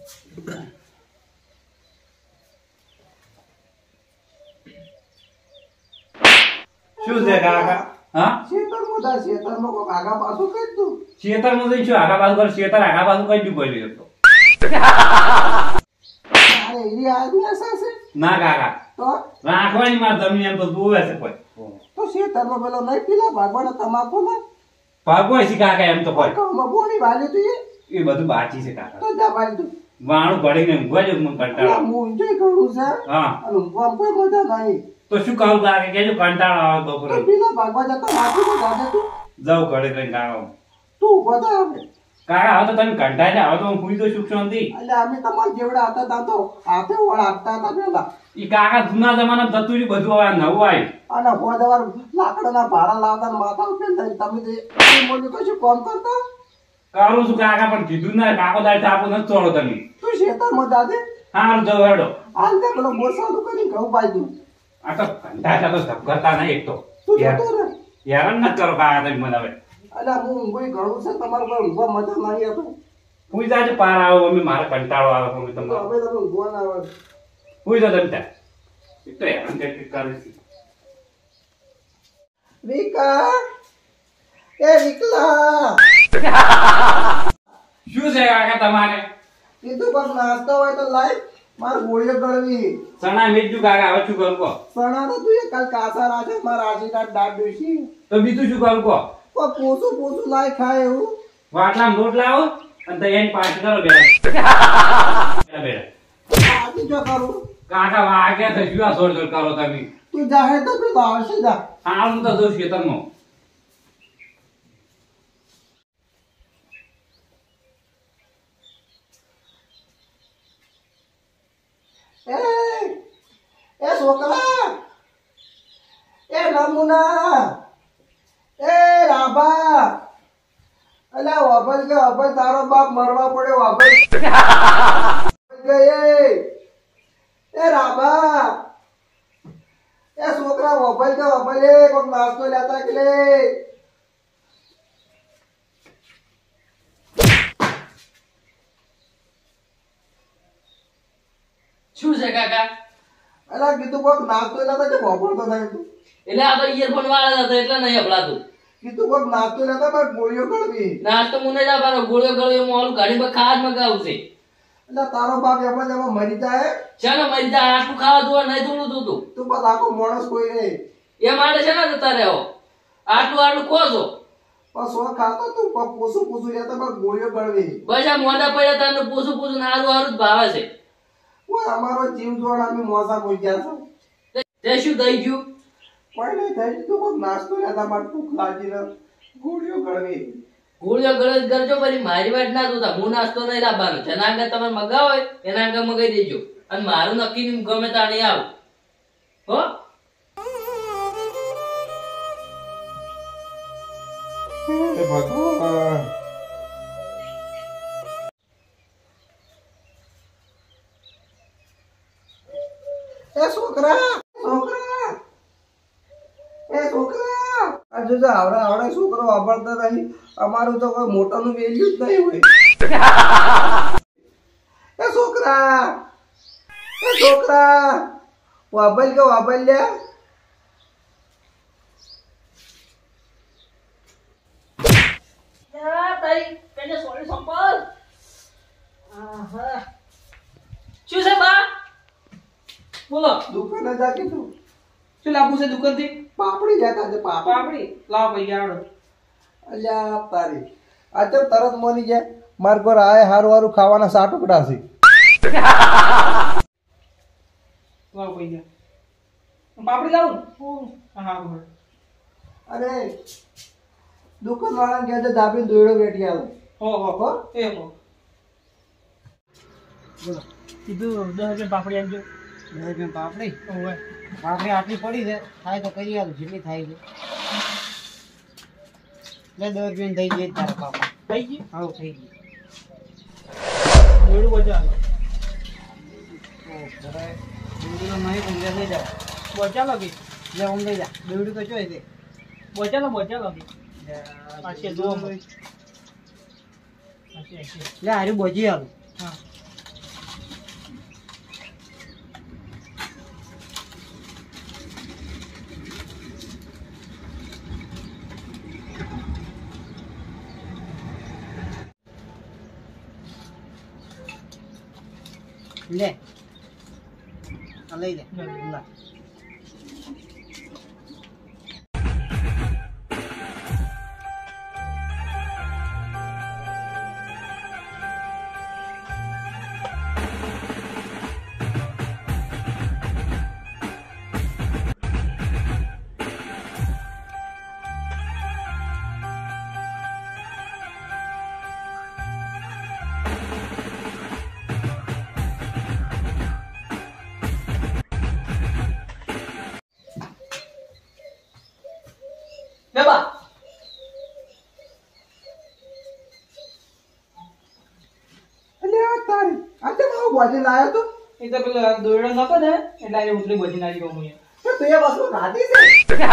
શું છે કાકા? હા શેતરમાં કોઈ આગા પાછું કઈ તું શેતરમાં જઈ શું આગા પાછું કર? શેતર આગા પાછું કઈ દઉં પડ્યું તો અરે એની આજ્ઞા છે ના કાકા, તો રાખવાની માર જમીન એમ તો જોવે છે કોઈ તો શેતરમાં પેલો નહીં પીલા ભાગવાના તમાકુ ના ભાગવાય છે કાકા એમ તો કોઈ બોની વાલી તું એ બધું બાકી છે કાકા. તો જા વાલી તું વાણું ભરીને ઊંઘવા જ મને કંટાળો. હું એન્જોય કરું છે હા અને ઊંઘવામાં કોઈ મજા નહીં તો શું કહું કાકા કેજો કંટાળો આવે બપોરે. તો પીલા ભાગવા જતા માથું તો જાજે તું જાઉં ઘરે કઈ કાકા. તું ઉભો થા હવે કાકા હવે તો તમે કંટાળે હવે તો હું પૂરી તો સુખ શાંતિ. એટલે અમે તમારા જેવડા હતા તા તો હાથે વળ આપતા હતા પેલા ઈ કાકા જૂના જમાના જતું રહ્યું બધું હવે નવું આવ્યું. અને હોદવાર લાકડાના ભાડા લાવતા ને માથા ઉપર લઈને તમે જે મોટું કશું કામ કરતા કરું છું કાકા પણ કીધું ના કાકો દાડ ચાપો નથી છોડો તમે. તું શેતરમાં જાજે હારું જાવ હેડો. હાલ તે પેલો બોસાદું કરીને ઘઉં પાઈ દઉં આ તો કંટાળા તો ધબકતા નહીં એક તો તું જતો રહે હેરાન ન કરો કાકા તમે મને હવે. અલ્યા હું ઊંઘોય ઘણું છે તમારું કોઈ ઊંઘવા મજા નહીં હતું પૂરી જાજે પાર આવો અમે મારે કંટાળો આવે મમ્મી તો તમને. હવે તમે ઊંઘવા ના આવે પૂરી જાઓ તમે ત્યાં. એક તો હેરાન કંઈક કરે છે. વિકા એ વિકલા શું છે કાકા તમારે? કીધું પણ નાસ્તો હોય તો લાય મારે ગોળીઓ ગળવી ચણા મીઠું કાકા હવે શું કરું કહો? સણા તો તું એ કાલ કાસા રાખે મારા આશીર્વાદ દાટ દોશી તો બીજું શું કરું કહો? પોસું લાય ખાય એવું વાટલામાં રોટ લાવો અને તો એની પાછળ કરો બેડા આથી જો કરું કાકા વાગ્યા તો જુआ છોડ કરો તમે. તું જાહે તો પેલો આવશે જા હા હું તો જોઉં ખેતરમાં. એ છોકરા એ નમુના એ રાભા અલા વાભલ કે વાભલ તારો બાપ મરવા પડ્યો વાભલ એ રાભા એ છોકરા વાભલ કે વાભલ એ કોક નાસ્તો લેતા કે લે શું છે કાકા? અલા કીધું કોક નાસ્તો લેતા કે વાભળતો થાય તું એટલે આ તો ઇયરફોન વાળા હતા એટલે નહીં હભળાતું. કીધું કોક નાસ્તો લેતા પણ ગોળીઓ ગળવી નાસ્તો મુને જ આપવાનો ગોળ્યો ગળ્યો મોલું ગાડી પર ખાવા જ મગાવું છે. એટલે તારો બાપ એમ જ એમાં મરી જાય ચાલો મરી જા આટલું ખાવા દો નહીં થોડું તું તું બસ આખો માણસ કોઈ નહીં એ માટે છે ને જતા રહ્યો આટલું ખો છો પણ સો ખાતો તું પણ પોસું લેતા પણ ગોળીઓ ગળવી બસ આ મોઢા પડ્યા તારનું પૂછું હારું હારું જ ભાવે છે. ઓય અમારો જીવ જોડ અમે મોસા કોઈ ગયા છે તે શું થઈ ગયું? કોઈ નહીં થઈ તું કોક નાસ્તો લેતા મારે ભૂખ લાગી ને ગોળીઓ ગળવી ગોળ્યો ગળ્યો જ કરજો પછી મારી વાત ના જોતા હું નાસ્તો નહીં લાવવાનો જેના આગળ તમે મગાવો હોય એના આગળ મગાઈ દેજો અને મારું નક્કી ગમે ત્યાં નહીં આવું હો. ભગવાન એ છોકરા જો આવડે છોકરો વાપરતા નહીં અમારું તો કોઈ મોટાનું વેલ્યુ જ નહીં હોય એ છોકરા વાપર કે વાપર લે શું છે બા? બોલો. દુકાને જા કીધું શું લાવવું છે દુકાન થી? પાપડી જતા છે પાપડી લાવ ભાઈ આવડો. અલ્યા તારી આ તો તરત મોની જાય માર પર આય હારું ખાવાના સાટ ટુકડા છે લાવ ભાઈ પાપડી લાવું હા બોલ. અરે દુકાન વાળા ગયા છે દાબી દોડો બેઠી આવું હો એ હો બોલો કીધું 10 રૂપિયા પાપડી આપજો. 10 રૂપિયા પાપડી ઓય પાપડી આટલી પડી છે થાય તો કરી આલું જેટલી થાય છે લે 10 રૂપિયા થઈ જાય તારા પાપા થઈ ગઈ? આવું થઈ ગયું દોડું બચા દોડું નહીં ઊંઘે લઈ જાઓ બચા લગી લે ઊંઘ લઈ જા દોડું તો ચોઈ દે બચા લગી પાછી જો લે હારું બોજી આલું હા લે આ લઈ લે લા. બેબા અલ્યા તારી આજે મારો બોજી લાયો તો એ તો પેલો દોયડો નતો ને એટલે આજે ઉતરી બચી નાખી કહું હું તો તું એ વસ્તુ ખાધી છે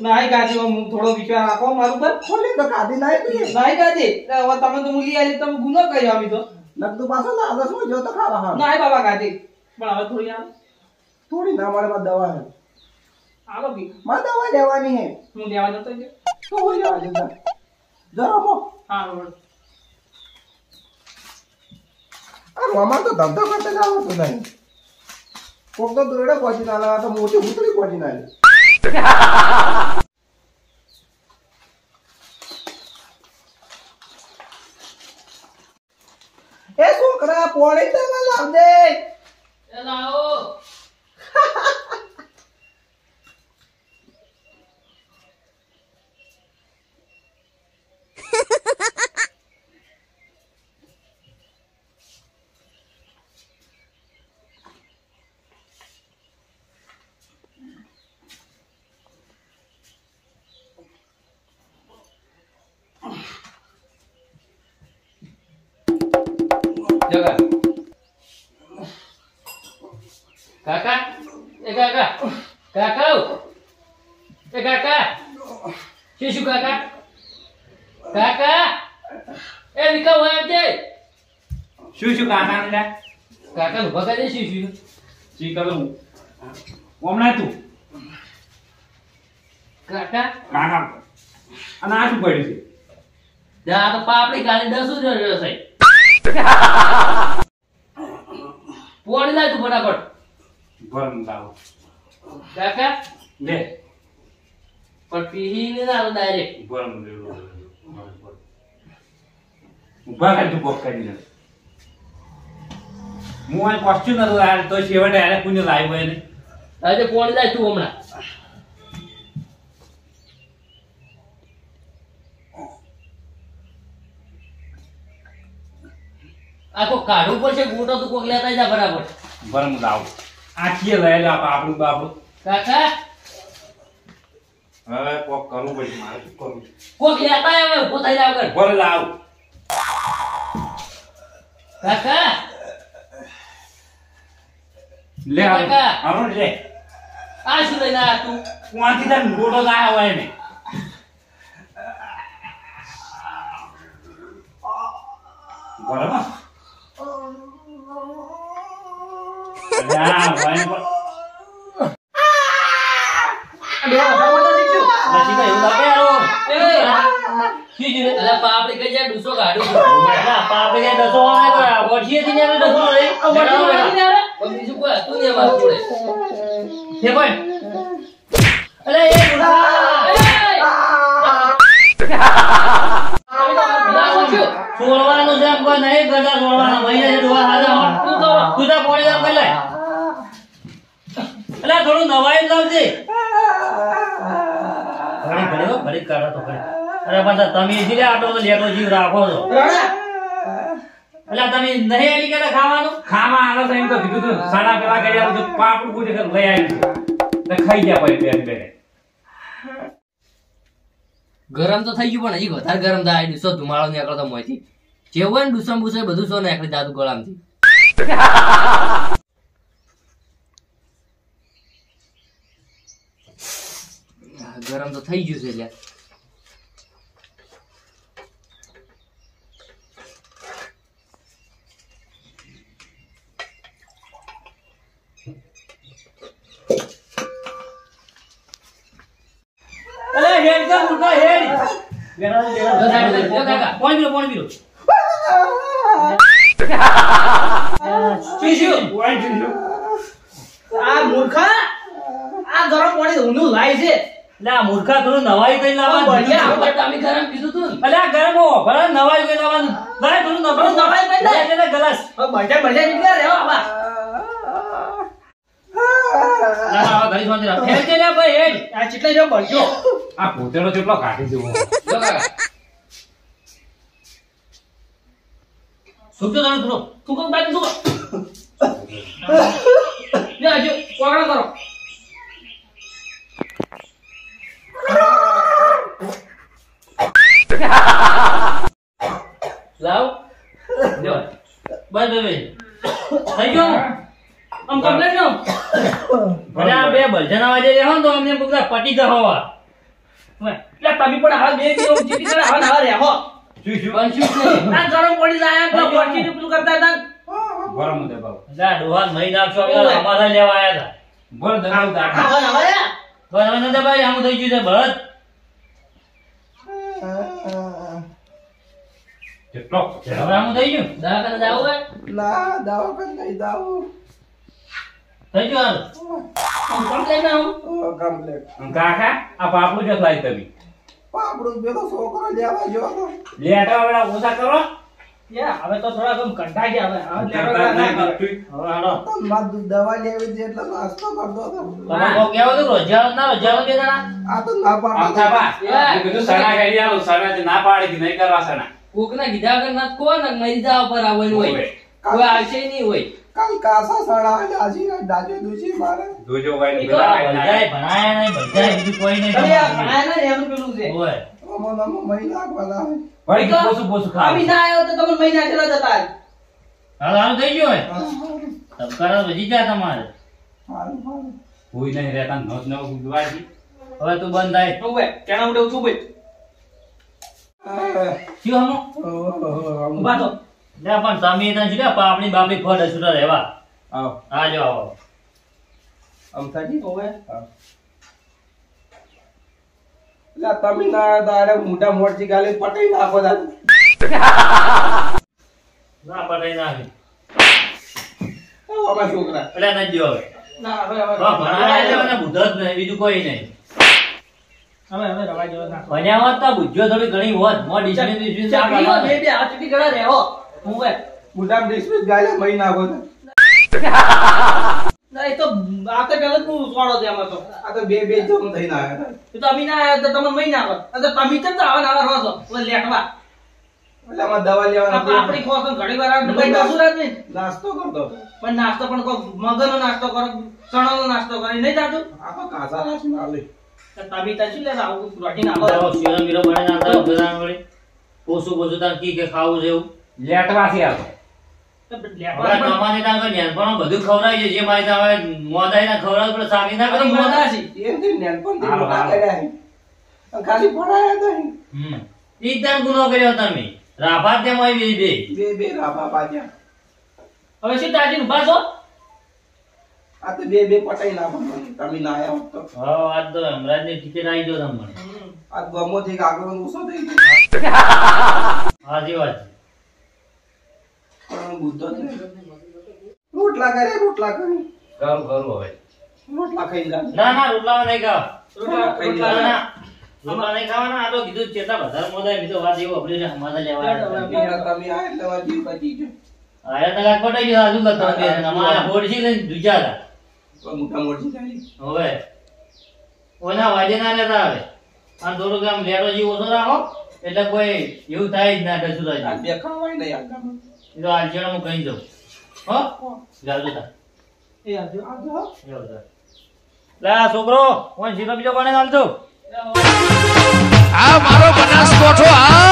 નાઈ ગાજી હું થોડો વિચાર રાખો મારું પર ખોલી તો ખાધી નહીં તું નાઈ ગાજી હવે તમે તો મૂલી આવી તમે ગુનો કર્યો અમે તો નકતું પાછો લાવો શું જો તો ખાવા હા નાઈ બાબા ગાજી પણ હવે થોડી આવ થોડી ના મારે દવા હે આવો બી મારે દવા લેવાની હે હું લેવા જતો છું તો હું લેવા જતા જરા મો હા બરોબર આ મામા તો ધંધો કરતા જ આવતું નહીં કોક તો દોડે પહોંચી ના લાવે તો મોટી ઉતરી પહોંચી ના લે એ છોકરા પોણી તો લાવ દે લાવો જગા કાકા એ કાકા કાકા એ કાકા શીશુ કાકા કાકા એ વિકા હોય દે શું કાકા ને કાકા નું ભગા દે શીશુ શી કરું હમણાં તું કાકા કાકા અને આ શું પડ્યું છે જા તો પાપડી ગાલી 10 જ રહેશે પોણી લાય તું ફટાફટ ભરમ લાવો કાકા લે પણ પીહી ને ના ડાયરેક્ટ ભરમ લેવો ઉભા કર તું કોક કરીને હું આ કોસ્ચ્યુમ નતો આ તો છેવટે આને કોઈને લાવ્યો હોય ને આજે પોણી લાય તું હમણાં આ તો કાઢવું પડશે ગોટો તો કોક લેતા જા બરાબર ભરમ લાવો આખીએ લઈ લે આપણું બાપડું કાકા હવે કોક કરવું પડશે મારે શું કરવું કોક લેતા આવે ઉભો થઈ જાવ કર ભર લાવ કાકા લે કાકા. આવો લે આ શું લઈને આ તું કોણથી તાર ગોટો લાયા હોય ને બરાબર અલ્યા ભાઈ નથી કઈ એવું લાગે આવો કી જીરે અલા પાપડી કઈ જાય ડૂસો કાઢું અલા પાપડી કઈ ડસો આવે તો વોઠીએ થી ને ડસો રે વોઠી શું કોઈ તું ને માર પડે તે ભાઈ અલે એ સોળવાનું છે કોઈ નહીં ગડા સોળવાના મહિને ડોવા હાજા તું તો પોણી દામ કરી લે અલા થોડું નવાઈ લાવજે ઘડી ઘડી ઘડી કાઢો તો ઘડી અરે પાછા તમે જીરે આટલો તો લેટો જીવ રાખો છો અલા તમે નહીં આલી કે ખાવાનું ખાવા આવે તો એમ તો કીધું તું સાડા પેલા કર્યા તો પાપડું પૂછે લઈ આવ્યું ને ખાઈ ગયા પછી બેન બેન ગરમ તો થઈ ગયું પણ હજી વધારે ગરમ થાય ડૂસો ધુમાડો નીકળતો મોયથી જેવું ને ડૂસમ બુસે બધું સો નીકળી જાતું ગળામથી ગરમ તો થઈ ગયું છે એટલે અલે હેડ કા મુકા હેડ કાકા પોણી પીરો આ મૂર્ખા આ ગરમ પાણી ઊંધું લાય છે લે આ મૂર્ખા થોડું નવાઈ કઈ લાવવાનું બઢિયા, બીજું તમે ગરમ કીધું તું ને અલે આ ગરમ હો ભલે નવાઈ કઈ લાવવાનું લાય થોડું નવાઈ કઈ લાય એટલે ગલાસ બઢિયા બઢિયા નીકળ્યા રહેવા આવા આ ઘડી શાંતિ રાખ ફેર કે લે ભાઈ હેડ આ ચીટલે જો બળજો આ પોતેડો કેટલો કાઢી દેવો જો કાકા સુજો તમે થોડો તું કોણ બાજુ તું લે આજો કોગળા કરો લાવ જો બસ હવે થઈ ગયો આમ કમ્પ્લેટ નો ભલે આ બે ભલજના વાજે રહો ને તો અમને બધા પટી જ હોવા લે તમે પણ હાલ બે દિવસ ચીટી કરે હાલ હાલ રહેવો શું શું બનશું આ ગરમ પડી જાય તો પડકી પેલું કરતા હતા ગરમ દે બાબુ લા ડોહાન મહી નાખશો અમારા લેવા આયા બોલ દગાવ દાખલ આવા નવા હતા બસ હવે ભાઈ આમ થઈ ગયું છે ભરત કેટલો હવે આમ થઈ ગયું દવાખાને જાવ હે ના દવાખાને નહીં જાવું થઈ ગયું હાલ કમ્પ્લેટ ના કમ્પ્લેટ કાકા આ પાપડું જ લાઈ તમે આપણું પેલો છોકરો લેવા ગયો હતો લેટા વેળા ઓછા કરો યા હવે તો થોડા કમ કંટાઈ ગયા હવે કરતા નહીં હવે બધું. હવે હાલો મારે દવા લેવી હતી એટલે નાસ્તો કરતો હતો તમે કો કેવો તો રોજાવ ના રોજાવ બે જણા આ તો ના આવતા બા યા. એ બધું સણા કરી આલો સણા જે ના પાડી કે નહીં કરવા સણા કોકના કીધા વગર ના કોણ મરી જાવ પર આવવાનું હોય હોય. કોઈ આવશે નહીં હોય કાલ કાસા સડા દાજી દાજે દુજી મારે જોજો ભાઈ ઈ તો ભણજાય ભણાયા નહીં ભણજાય બીજું કોઈ નહીં અરે આ ભણાય ને એનું પેલું છે હોય અમો મહિના વાળા ભાઈ પોસું પોસું ખાવ આવી ના આવ્યો તો તમે મહિના ચલા જતા હાલ હાલ થઈ ગયો હોય તબકારા વધી જાય તમારે હારું હારું કોઈ નહીં રહેતા નોસ નવ ગુવાજી હવે તું બંધ થાય તો બે કેણા ઉડે ઉઠું ભાઈ શું હમો ઉભા તો લે પણ તમે ત્યાં શું લે પાપડી બાપડી ફોડ સુરા રહેવા આવ આ જો આવો આમ થાકી તો બે લા તમે ના દાડે મોટા મોટી ગાલે પટાઈ નાખો દા ના પટાઈ નાખી અમારા છોકરા એટલે ના જો હવે ના હવે હવે ભણાયા એટલે મને બુદ્ધ જ નહીં બીજું કોઈ નહીં હવે રવા જેવો ના ભણ્યા હોત તો બુદ્ધિઓ થોડી ઘણી હોત મો ડિસ્પ્લિન ચકલીઓ બે બે આ ચીટી ગળા રહેવો હું બે મોટા ડિસ્પ્લે ગાલે મહી નાખો દા ના એ તો આ તો પેલા તું સોડો છે આમાં તો આ તો બે બે જમ થઈને આવ્યા એ તો અમી ના આવ્યા તો તમે મહિના આવો તો તમે કેમ તો આવા ના રહો છો ઓલે લેટવા એટલે આમાં દવા લેવાના આપણી ખોસો ઘણી વાર આવે ભાઈ કશું રાત નહીં નાસ્તો કરતો પણ નાસ્તો પણ કોઈ મગનો નાસ્તો કરો ચણાનો નાસ્તો કરો એ નહીં જાતું આ તો કાસા રાસ ના લે તો તમે ત્યાં શું લેવા આવું પ્રોટીન આપો શીરો મીરો બને નાખતા બધા વળી પોસું પોસું તાર કી કે ખાવું છે એવું લેટવાથી આવ તો હવે લેટવા તમારે ત્યાં કોઈ નેનપણમાં બધું ખવડાવી છે જે મારી ત્યાં હવે મોદાઈ ના ખવડાવ પડે સામી ના કરે પણ મોદા મોદા છે એમ થી નેનપણ થી હાલો, મોટા હાલો. કર્યા છે. ખાલી પડાયા તો ઈ ત્યાં ગુનો કર્યો તમે રાભાત તેમ આવી બે બે બે રાબા પાછા હવે શું તાજી ઉભા છો આ તો બે બે પટાઈ નાખો તમે ના આવ્યા હોત તો હા આજ તો હમણાંની ટિકિટ આવી ગયો તમને આ ગમો થી આગળ ઊંચો થઈ ગયો હાજી વાત છે પણ બુદ્ધો છે રોટલા કરે રોટલા કરી કરું કરું હવે રોટલા ખાઈ જા ના ના રોટલા નહીં ખાવા રોટલા રોટલા ના રોટલા નહીં ખાવાના આ તો કીધું ચેતા વધારે મોદાય બીજો વાત એવો આપણે ને હમાદા લેવા આવ્યા તમે આ એટલે વાજી બચી ગયો આયા તો કાક પટાઈ ગયો આજુ કરતો બે અમારા બોડસી લઈને દુજા હતા કોઈ મોટા મોટી થાય હવે ઓના વાજે ના લેતા આવે આ થોડુંક આમ લેટો જેવું ઓછો રાખો એટલે કોઈ એવું થાય જ ના કશું આ થાય બે ખાવાય નહીં આગળ એ તો આલચેણો હું કહી દઉં હો જાજો તા એ આજુ એવું છે લે આ છોકરો ઓન સીધો બીજો કોને નાલજો આ મારો બનાસકોઠો આ